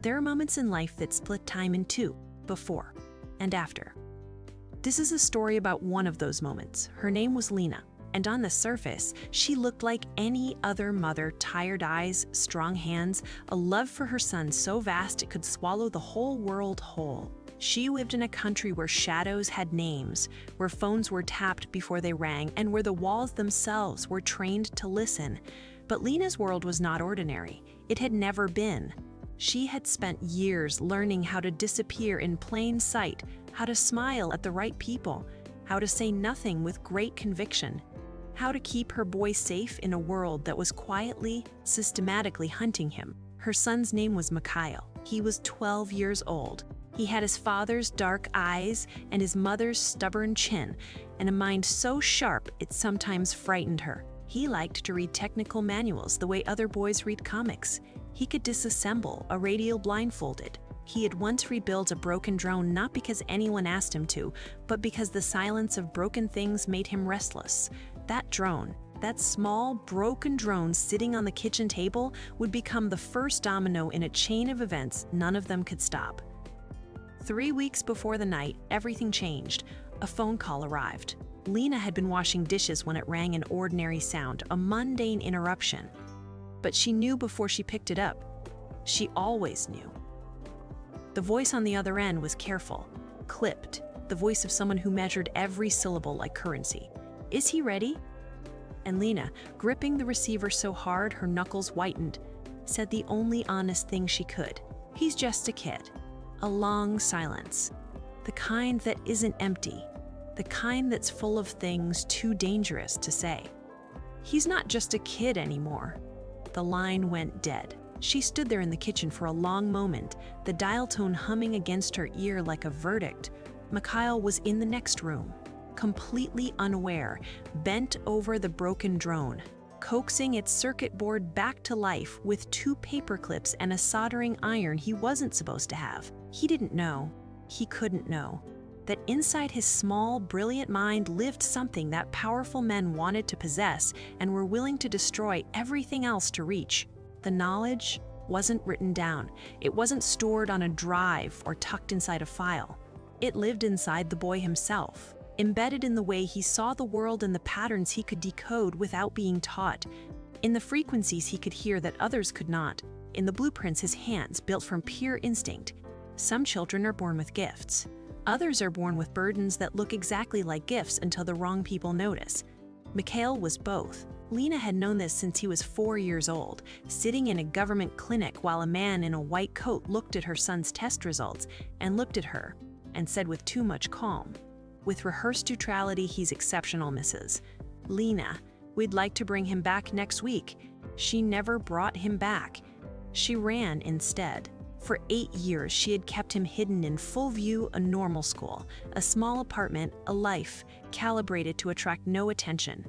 There are moments in life that split time in two, before and after. This is a story about one of those moments. Her name was Lena, and on the surface, she looked like any other mother: tired eyes, strong hands, a love for her son so vast it could swallow the whole world whole. She lived in a country where shadows had names, where phones were tapped before they rang, and where the walls themselves were trained to listen. But Lena's world was not ordinary. It had never been. She had spent years learning how to disappear in plain sight, how to smile at the right people, how to say nothing with great conviction, how to keep her boy safe in a world that was quietly, systematically hunting him. Her son's name was Mikhail. He was 12 years old. He had his father's dark eyes and his mother's stubborn chin, and a mind so sharp it sometimes frightened her. He liked to read technical manuals the way other boys read comics. He could disassemble a radio blindfolded. He had once rebuilt a broken drone not because anyone asked him to, but because the silence of broken things made him restless. That drone, that small, broken drone sitting on the kitchen table, would become the first domino in a chain of events none of them could stop. 3 weeks before the night, everything changed. A phone call arrived. Lena had been washing dishes when it rang, an ordinary sound, a mundane interruption. But she knew before she picked it up. She always knew. The voice on the other end was careful, clipped, the voice of someone who measured every syllable like currency. "Is he ready?" And Lena, gripping the receiver so hard her knuckles whitened, said the only honest thing she could. "He's just a kid." A long silence. The kind that isn't empty. The kind that's full of things too dangerous to say. "He's not just a kid anymore." The line went dead. She stood there in the kitchen for a long moment, the dial tone humming against her ear like a verdict. Mikhail was in the next room, completely unaware, bent over the broken drone, coaxing its circuit board back to life with 2 paper clips and a soldering iron he wasn't supposed to have. He didn't know, he couldn't know, that inside his small, brilliant mind lived something that powerful men wanted to possess and were willing to destroy everything else to reach. The knowledge wasn't written down. It wasn't stored on a drive or tucked inside a file. It lived inside the boy himself, embedded in the way he saw the world and the patterns he could decode without being taught, in the frequencies he could hear that others could not, in the blueprints his hands built from pure instinct. Some children are born with gifts. Others are born with burdens that look exactly like gifts until the wrong people notice. Mikhail was both. Lena had known this since he was 4 years old, sitting in a government clinic while a man in a white coat looked at her son's test results and looked at her and said with too much calm, with rehearsed neutrality, "He's exceptional, Mrs. Lena. We'd like to bring him back next week." She never brought him back. She ran instead. For 8 years, she had kept him hidden in full view, a normal school, a small apartment, a life calibrated to attract no attention.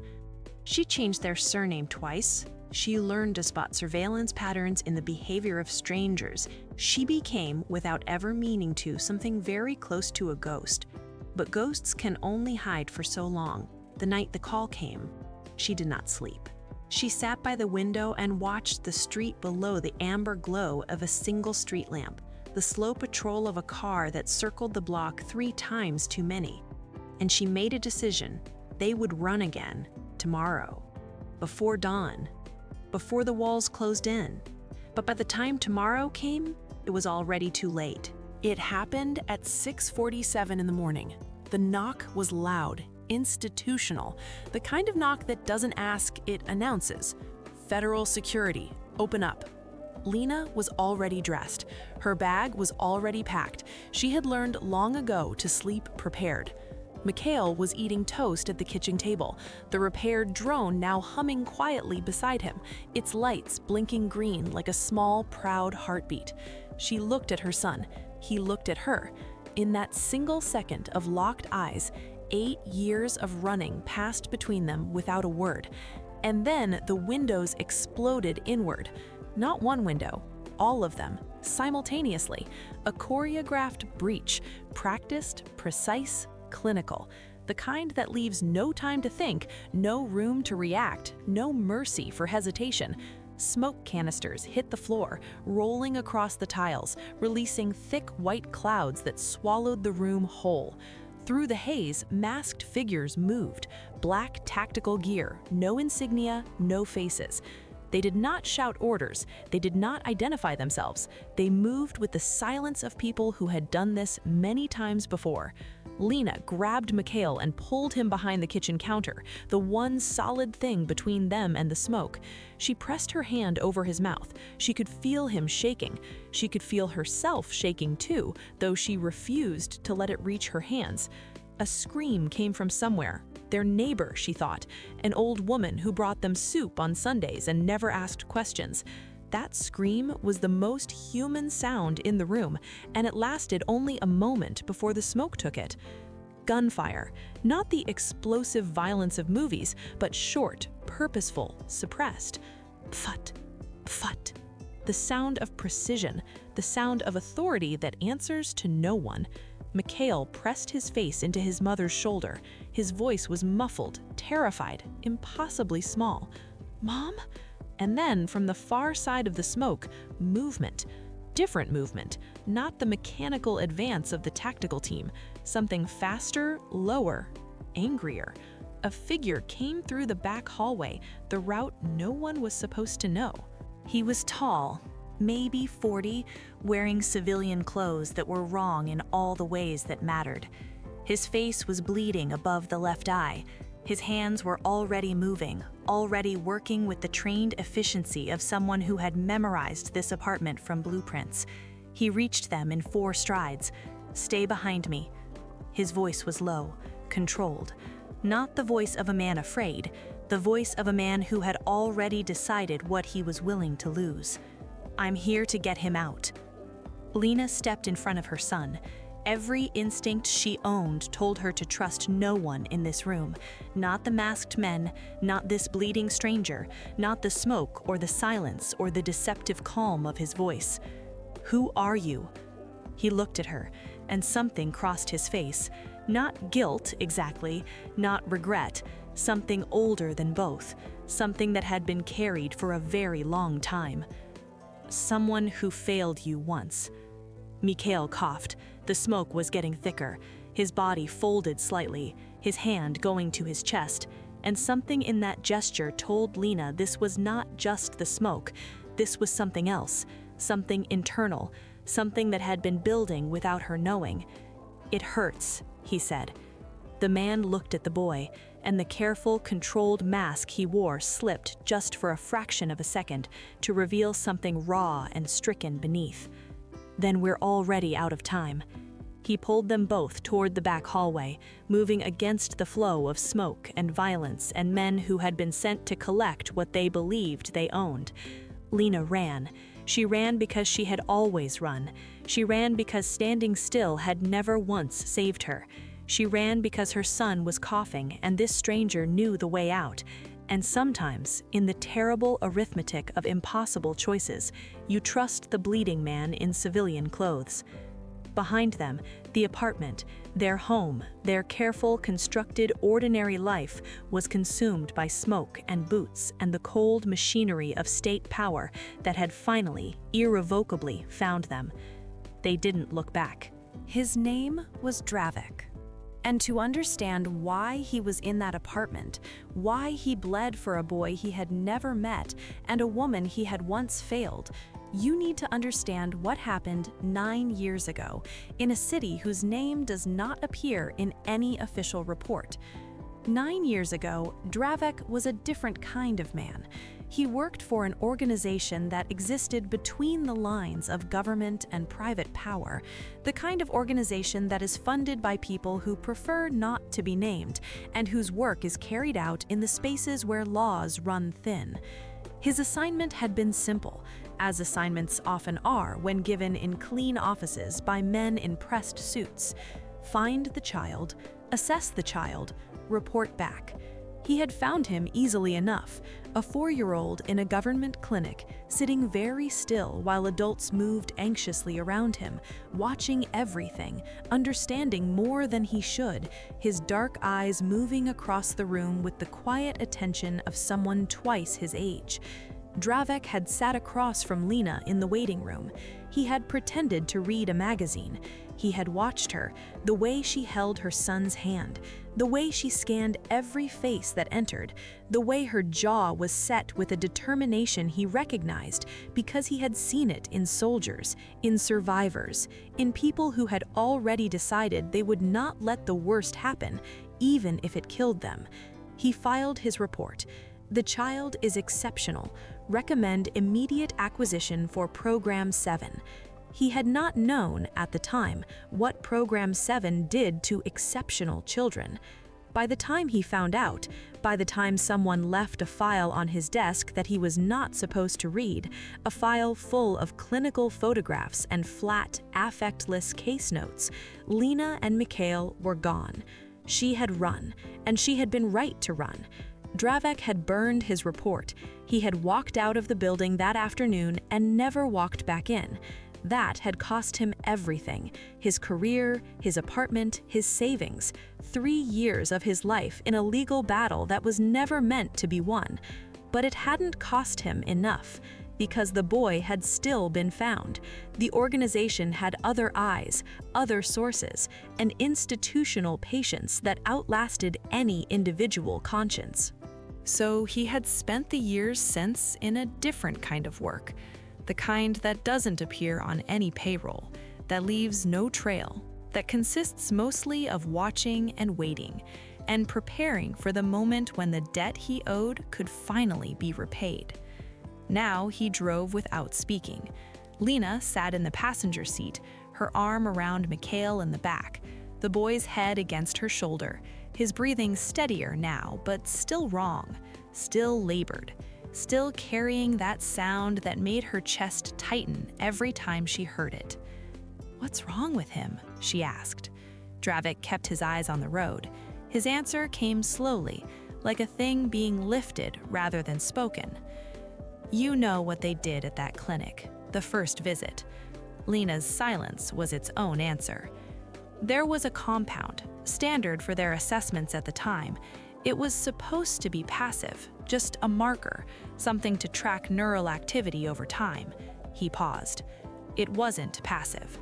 She changed their surname twice. She learned to spot surveillance patterns in the behavior of strangers. She became, without ever meaning to, something very close to a ghost. But ghosts can only hide for so long. The night the call came, she did not sleep. She sat by the window and watched the street below, the amber glow of a single street lamp, the slow patrol of a car that circled the block 3 times too many. And she made a decision. They would run again, tomorrow, before dawn, before the walls closed in. But by the time tomorrow came, it was already too late. It happened at 6:47 in the morning. The knock was loud, institutional, the kind of knock that doesn't ask, it announces. "Federal security, open up." Lena was already dressed. Her bag was already packed. She had learned long ago to sleep prepared. Mikhail was eating toast at the kitchen table, the repaired drone now humming quietly beside him, its lights blinking green like a small, proud heartbeat. She looked at her son. He looked at her. In that single second of locked eyes, 8 years of running passed between them without a word. And then the windows exploded inward. Not one window, all of them, simultaneously. A choreographed breach, practiced, precise, clinical. The kind that leaves no time to think, no room to react, no mercy for hesitation. Smoke canisters hit the floor, rolling across the tiles, releasing thick white clouds that swallowed the room whole. Through the haze, masked figures moved, black tactical gear, no insignia, no faces. They did not shout orders, they did not identify themselves. They moved with the silence of people who had done this many times before. Lena grabbed Mikhail and pulled him behind the kitchen counter, the one solid thing between them and the smoke. She pressed her hand over his mouth. She could feel him shaking. She could feel herself shaking too, though she refused to let it reach her hands. A scream came from somewhere. Their neighbor, she thought, an old woman who brought them soup on Sundays and never asked questions. That scream was the most human sound in the room, and it lasted only a moment before the smoke took it. Gunfire, not the explosive violence of movies, but short, purposeful, suppressed. Pfut, pfut. The sound of precision, the sound of authority that answers to no one. Mikhail pressed his face into his mother's shoulder. His voice was muffled, terrified, impossibly small. "Mom?" And then, from the far side of the smoke, movement. Different movement, not the mechanical advance of the tactical team. Something faster, lower, angrier. A figure came through the back hallway, the route no one was supposed to know. He was tall, maybe 40, wearing civilian clothes that were wrong in all the ways that mattered. His face was bleeding above the left eye. His hands were already moving, already working with the trained efficiency of someone who had memorized this apartment from blueprints. He reached them in 4 strides. "Stay behind me." His voice was low, controlled. Not the voice of a man afraid, the voice of a man who had already decided what he was willing to lose. "I'm here to get him out." Lena stepped in front of her son. Every instinct she owned told her to trust no one in this room. Not the masked men, not this bleeding stranger, not the smoke or the silence or the deceptive calm of his voice. "Who are you?" He looked at her, and something crossed his face. Not guilt, exactly, not regret, something older than both, something that had been carried for a very long time. "Someone who failed you once." Mikhail coughed. The smoke was getting thicker. His body folded slightly, his hand going to his chest, and something in that gesture told Lena this was not just the smoke. This was something else, something internal, something that had been building without her knowing. "It hurts," he said. The man looked at the boy, and the careful, controlled mask he wore slipped just for a fraction of a second to reveal something raw and stricken beneath. "Then we're already out of time." He pulled them both toward the back hallway, moving against the flow of smoke and violence and men who had been sent to collect what they believed they owned. Lena ran. She ran because she had always run. She ran because standing still had never once saved her. She ran because her son was coughing and this stranger knew the way out. And sometimes, in the terrible arithmetic of impossible choices, you trust the bleeding man in civilian clothes. Behind them, the apartment, their home, their careful, constructed, ordinary life was consumed by smoke and boots and the cold machinery of state power that had finally, irrevocably found them. They didn't look back. His name was Dravik. And to understand why he was in that apartment, why he bled for a boy he had never met and a woman he had once failed, you need to understand what happened 9 years ago in a city whose name does not appear in any official report. 9 years ago, Dravik was a different kind of man. He worked for an organization that existed between the lines of government and private power, the kind of organization that is funded by people who prefer not to be named and whose work is carried out in the spaces where laws run thin. His assignment had been simple, as assignments often are when given in clean offices by men in pressed suits. Find the child, assess the child, report back. He had found him easily enough, a 4-year-old in a government clinic, sitting very still while adults moved anxiously around him, watching everything, understanding more than he should, his dark eyes moving across the room with the quiet attention of someone twice his age. Dravek had sat across from Lena in the waiting room. He had pretended to read a magazine. He had watched her, the way she held her son's hand, the way she scanned every face that entered, the way her jaw was set with a determination he recognized because he had seen it in soldiers, in survivors, in people who had already decided they would not let the worst happen, even if it killed them. He filed his report. The child is exceptional. Recommend immediate acquisition for Program 7. He had not known at the time what Program 7 did to exceptional children. By the time he found out, by the time someone left a file on his desk that he was not supposed to read, a file full of clinical photographs and flat, affectless case notes, Lena and Mikhail were gone. She had run, and she had been right to run. Dravek had burned his report. He had walked out of the building that afternoon and never walked back in. That had cost him everything: his career, his apartment, his savings, 3 years of his life in a legal battle that was never meant to be won. But it hadn't cost him enough, because the boy had still been found. The organization had other eyes, other sources, and institutional patience that outlasted any individual conscience. So he had spent the years since in a different kind of work, the kind that doesn't appear on any payroll, that leaves no trail, that consists mostly of watching and waiting, and preparing for the moment when the debt he owed could finally be repaid. Now he drove without speaking. Lena sat in the passenger seat, her arm around Mikhail in the back, the boy's head against her shoulder, his breathing steadier now, but still wrong, still labored, still carrying that sound that made her chest tighten every time she heard it. "What's wrong with him?" she asked. Dravek kept his eyes on the road. His answer came slowly, like a thing being lifted rather than spoken. "You know what they did at that clinic, the first visit." Lena's silence was its own answer. There was a compound, standard for their assessments at the time. It was supposed to be passive, just a marker, something to track neural activity over time. He paused. It wasn't passive.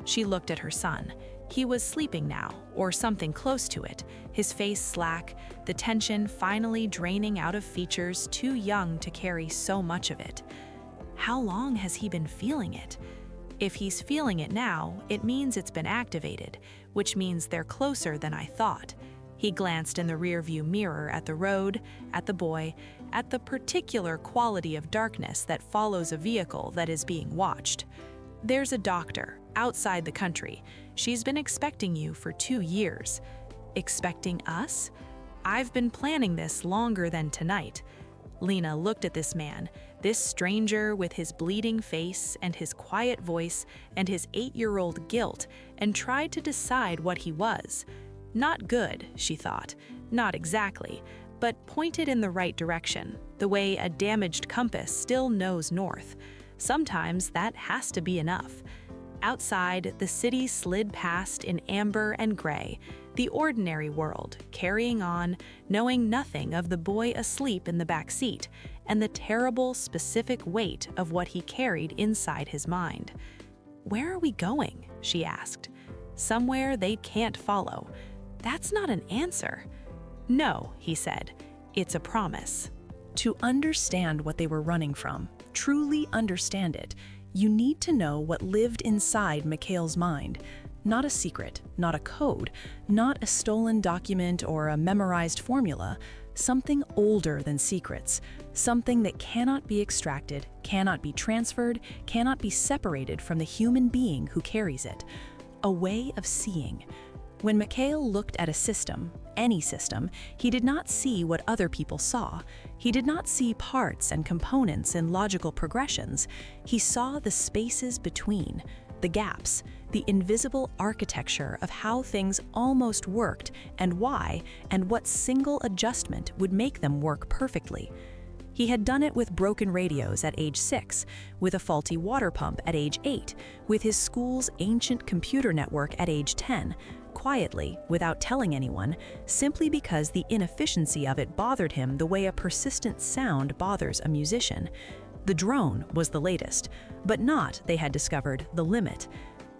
She looked at her son. He was sleeping now, or something close to it, his face slack, the tension finally draining out of features too young to carry so much of it. How long has he been feeling it? If he's feeling it now, it means it's been activated, which means they're closer than I thought. He glanced in the rearview mirror at the road, at the boy, at the particular quality of darkness that follows a vehicle that is being watched. "There's a doctor, outside the country. She's been expecting you for 2 years. Expecting us? I've been planning this longer than tonight." Lena looked at this man, this stranger with his bleeding face and his quiet voice and his 8-year-old guilt, and tried to decide what he was. Not good, she thought. Not exactly, but pointed in the right direction, the way a damaged compass still knows north. Sometimes that has to be enough. Outside, the city slid past in amber and gray, the ordinary world, carrying on, knowing nothing of the boy asleep in the back seat, and the terrible, specific weight of what he carried inside his mind. "Where are we going?" she asked. "Somewhere they can't follow." "That's not an answer." "No," he said. "It's a promise." To understand what they were running from, truly understand it, you need to know what lived inside Mikhail's mind. Not a secret, not a code, not a stolen document or a memorized formula, something older than secrets, something that cannot be extracted, cannot be transferred, cannot be separated from the human being who carries it. A way of seeing. When Mikhail looked at a system, any system, he did not see what other people saw. He did not see parts and components in logical progressions. He saw the spaces between, the gaps, the invisible architecture of how things almost worked and why, and what single adjustment would make them work perfectly. He had done it with broken radios at age 6, with a faulty water pump at age 8, with his school's ancient computer network at age 10, quietly, without telling anyone, simply because the inefficiency of it bothered him the way a persistent sound bothers a musician. The drone was the latest, but not, they had discovered, the limit.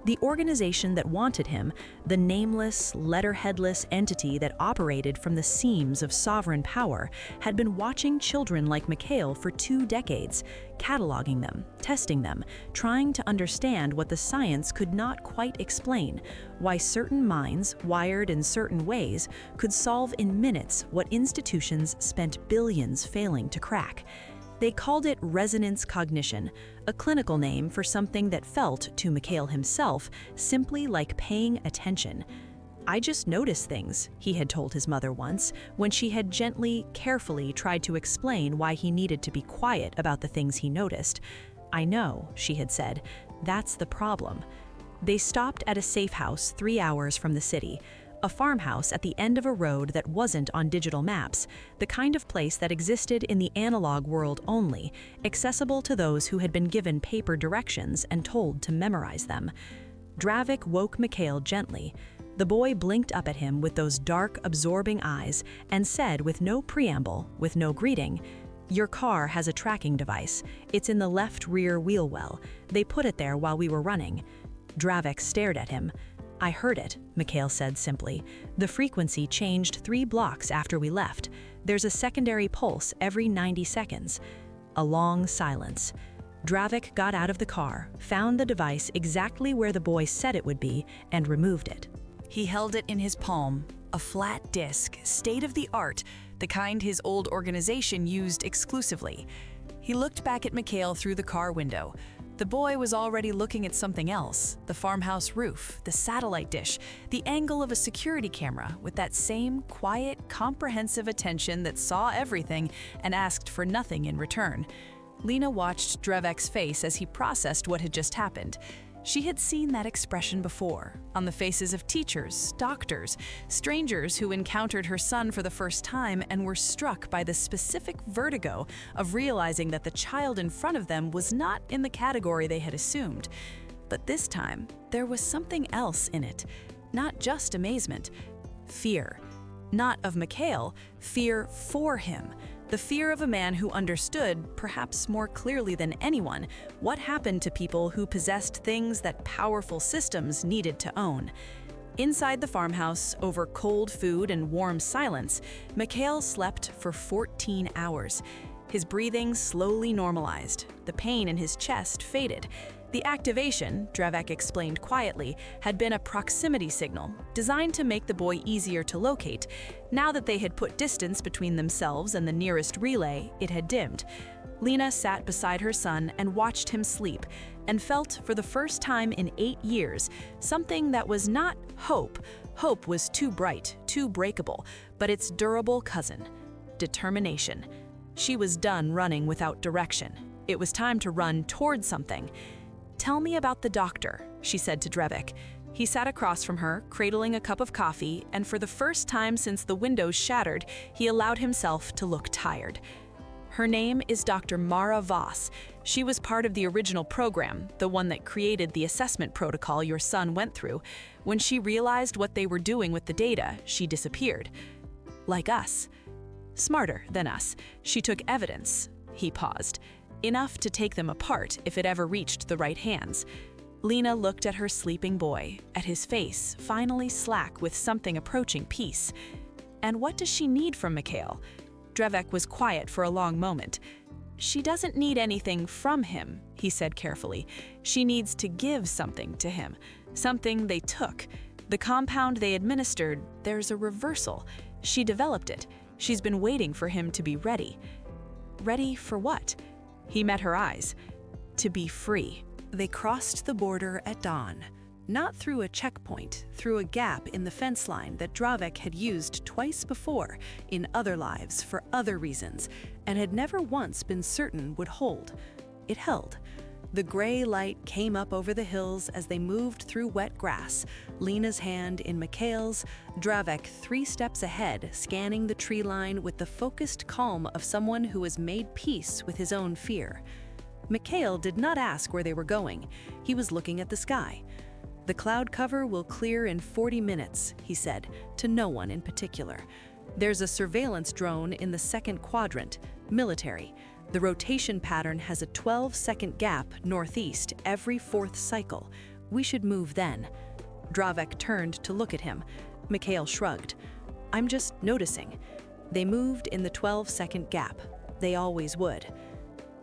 The organization that wanted him, the nameless, letterheadless entity that operated from the seams of sovereign power, had been watching children like Mikhail for 2 decades, cataloging them, testing them, trying to understand what the science could not quite explain, why certain minds, wired in certain ways, could solve in minutes what institutions spent billions failing to crack. They called it resonance cognition, a clinical name for something that felt, to Mikhail himself, simply like paying attention. "I just notice things," he had told his mother once, when she had gently, carefully tried to explain why he needed to be quiet about the things he noticed. "I know," she had said, "that's the problem." They stopped at a safe house 3 hours from the city, a farmhouse at the end of a road that wasn't on digital maps, the kind of place that existed in the analog world only, accessible to those who had been given paper directions and told to memorize them. Dravik woke Mikhail gently. The boy blinked up at him with those dark, absorbing eyes and said with no preamble, with no greeting, "Your car has a tracking device. It's in the left rear wheel well. They put it there while we were running." Dravik stared at him. "I heard it," Mikhail said simply. "The frequency changed 3 blocks after we left. There's a secondary pulse every 90 seconds. A long silence. Dravik got out of the car, found the device exactly where the boy said it would be, and removed it. He held it in his palm, a flat disc, state-of-the-art, the kind his old organization used exclusively. He looked back at Mikhail through the car window. The boy was already looking at something else, the farmhouse roof, the satellite dish, the angle of a security camera, with that same quiet, comprehensive attention that saw everything and asked for nothing in return. Lena watched Dravik's face as he processed what had just happened. She had seen that expression before, on the faces of teachers, doctors, strangers who encountered her son for the first time and were struck by the specific vertigo of realizing that the child in front of them was not in the category they had assumed. But this time, there was something else in it, not just amazement, fear. Not of Mikhail, fear for him. The fear of a man who understood, perhaps more clearly than anyone, what happened to people who possessed things that powerful systems needed to own. Inside the farmhouse, over cold food and warm silence, Mikhail slept for 14 hours. His breathing slowly normalized. The pain in his chest faded. The activation, Dravik explained quietly, had been a proximity signal, designed to make the boy easier to locate. Now that they had put distance between themselves and the nearest relay, it had dimmed. Lena sat beside her son and watched him sleep, and felt, for the first time in 8 years, something that was not hope. Hope was too bright, too breakable, but its durable cousin, determination. She was done running without direction. It was time to run towards something. "Tell me about the doctor," she said to Dravik. He sat across from her, cradling a cup of coffee, and for the first time since the windows shattered, he allowed himself to look tired. "Her name is Dr. Mara Voss. She was part of the original program, the one that created the assessment protocol your son went through. When she realized what they were doing with the data, she disappeared. Like us. Smarter than us. She took evidence." He paused. "Enough to take them apart if it ever reached the right hands." Lena looked at her sleeping boy, at his face, finally slack with something approaching peace. "And what does she need from Mikhail?" Dravik was quiet for a long moment. "She doesn't need anything from him," he said carefully. "She needs to give something to him, something they took. The compound they administered, there's a reversal. She developed it. She's been waiting for him to be ready." "Ready for what?" He met her eyes. "To be free." They crossed the border at dawn. Not through a checkpoint, through a gap in the fence line that Dravik had used twice before in other lives for other reasons, and had never once been certain would hold. It held. The gray light came up over the hills as they moved through wet grass, Lena's hand in Mikhail's, Dravik 3 steps ahead, scanning the tree line with the focused calm of someone who has made peace with his own fear. Mikhail did not ask where they were going. He was looking at the sky. "The cloud cover will clear in 40 minutes," he said, to no one in particular. "There's a surveillance drone in the second quadrant, military. The rotation pattern has a 12-second gap northeast every fourth cycle. We should move then." Dravek turned to look at him. Mikhail shrugged. "I'm just noticing." They moved in the 12-second gap. They always would.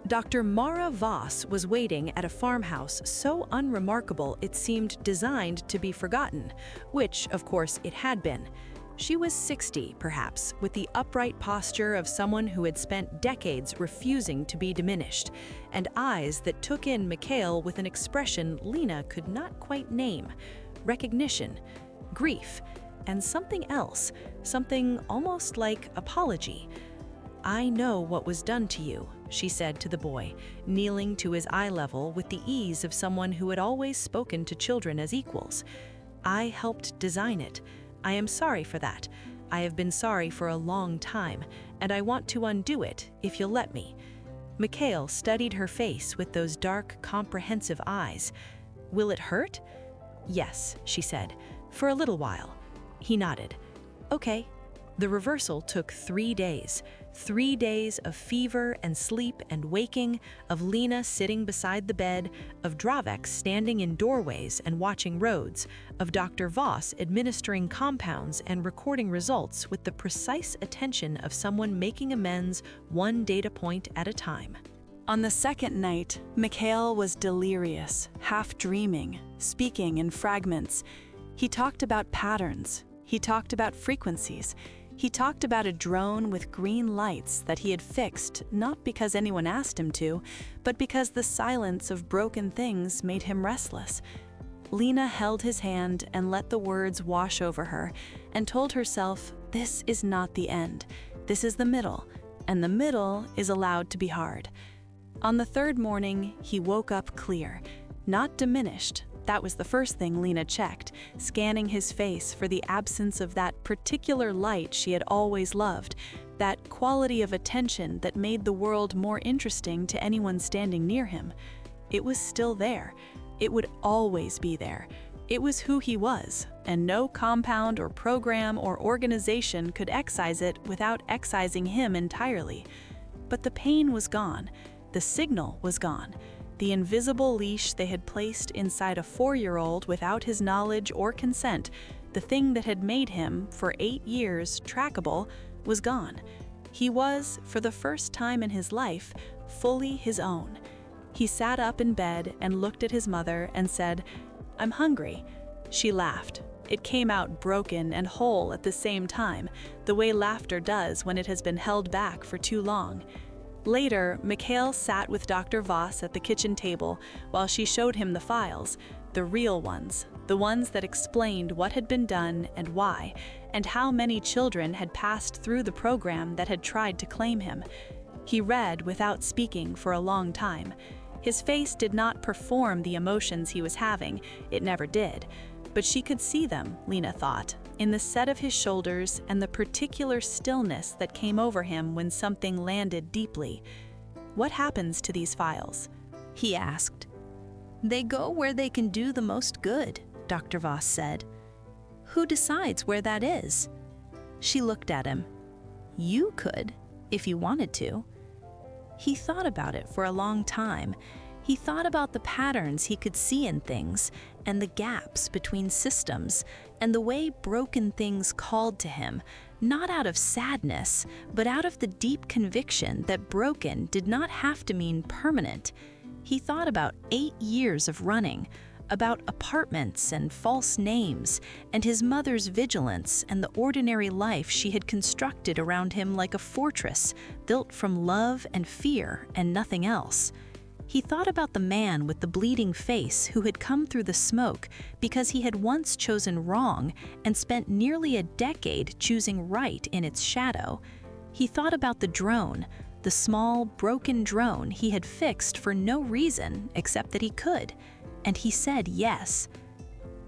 Dr. Mara Voss was waiting at a farmhouse so unremarkable it seemed designed to be forgotten, which, of course, it had been. She was 60, perhaps, with the upright posture of someone who had spent decades refusing to be diminished, and eyes that took in Mikhail with an expression Lena could not quite name. Recognition, grief, and something else, something almost like apology. "I know what was done to you," she said to the boy, kneeling to his eye level with the ease of someone who had always spoken to children as equals. "I helped design it. I am sorry for that. I have been sorry for a long time, and I want to undo it, if you'll let me." Mikhail studied her face with those dark, comprehensive eyes. "Will it hurt?" "Yes," she said, "for a little while." He nodded. "Okay." The reversal took 3 days. 3 days of fever and sleep and waking, of Lena sitting beside the bed, of Dravek standing in doorways and watching roads, of Dr. Voss administering compounds and recording results with the precise attention of someone making amends one data point at a time. On the second night, Mikhail was delirious, half dreaming, speaking in fragments. He talked about patterns. He talked about frequencies. He talked about a drone with green lights that he had fixed, not because anyone asked him to, but because the silence of broken things made him restless. Lena held his hand and let the words wash over her, and told herself, this is not the end. This is the middle, and the middle is allowed to be hard. On the third morning, he woke up clear, not diminished. That was the first thing Lena checked, scanning his face for the absence of that particular light she had always loved, that quality of attention that made the world more interesting to anyone standing near him. It was still there. It would always be there. It was who he was, and no compound or program or organization could excise it without excising him entirely. But the pain was gone. The signal was gone. The invisible leash they had placed inside a 4-year-old without his knowledge or consent, the thing that had made him, for 8 years, trackable, was gone. He was, for the first time in his life, fully his own. He sat up in bed and looked at his mother and said, "I'm hungry." She laughed. It came out broken and whole at the same time, the way laughter does when it has been held back for too long. Later, Mikhail sat with Dr. Voss at the kitchen table while she showed him the files, the real ones, the ones that explained what had been done and why, and how many children had passed through the program that had tried to claim him. He read without speaking for a long time. His face did not perform the emotions he was having, it never did, but she could see them, Lena thought, in the set of his shoulders and the particular stillness that came over him when something landed deeply. "What happens to these files?" he asked. "They go where they can do the most good," Dr. Voss said. "Who decides where that is?" She looked at him. "You could, if you wanted to." He thought about it for a long time. He thought about the patterns he could see in things, and the gaps between systems, and the way broken things called to him, not out of sadness, but out of the deep conviction that broken did not have to mean permanent. He thought about 8 years of running, about apartments and false names, and his mother's vigilance and the ordinary life she had constructed around him like a fortress, built from love and fear and nothing else. He thought about the man with the bleeding face who had come through the smoke because he had once chosen wrong and spent nearly a decade choosing right in its shadow. He thought about the drone, the small, broken drone he had fixed for no reason except that he could, and he said yes.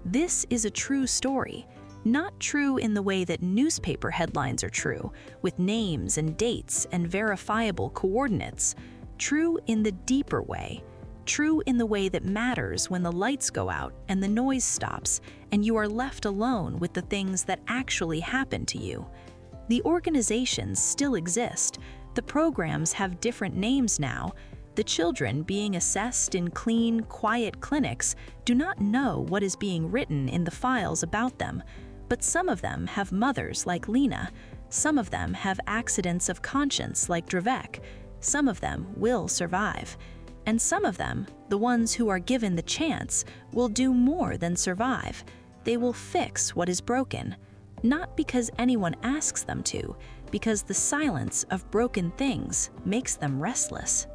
This is a true story, not true in the way that newspaper headlines are true, with names and dates and verifiable coordinates. True in the deeper way. true in the way that matters when the lights go out and the noise stops, and you are left alone with the things that actually happen to you. The organizations still exist. The programs have different names now. The children being assessed in clean, quiet clinics do not know what is being written in the files about them, but some of them have mothers like Lena. Some of them have accidents of conscience like Drevek. Some of them will survive. And some of them, the ones who are given the chance, will do more than survive. They will fix what is broken. Not because anyone asks them to, because the silence of broken things makes them restless.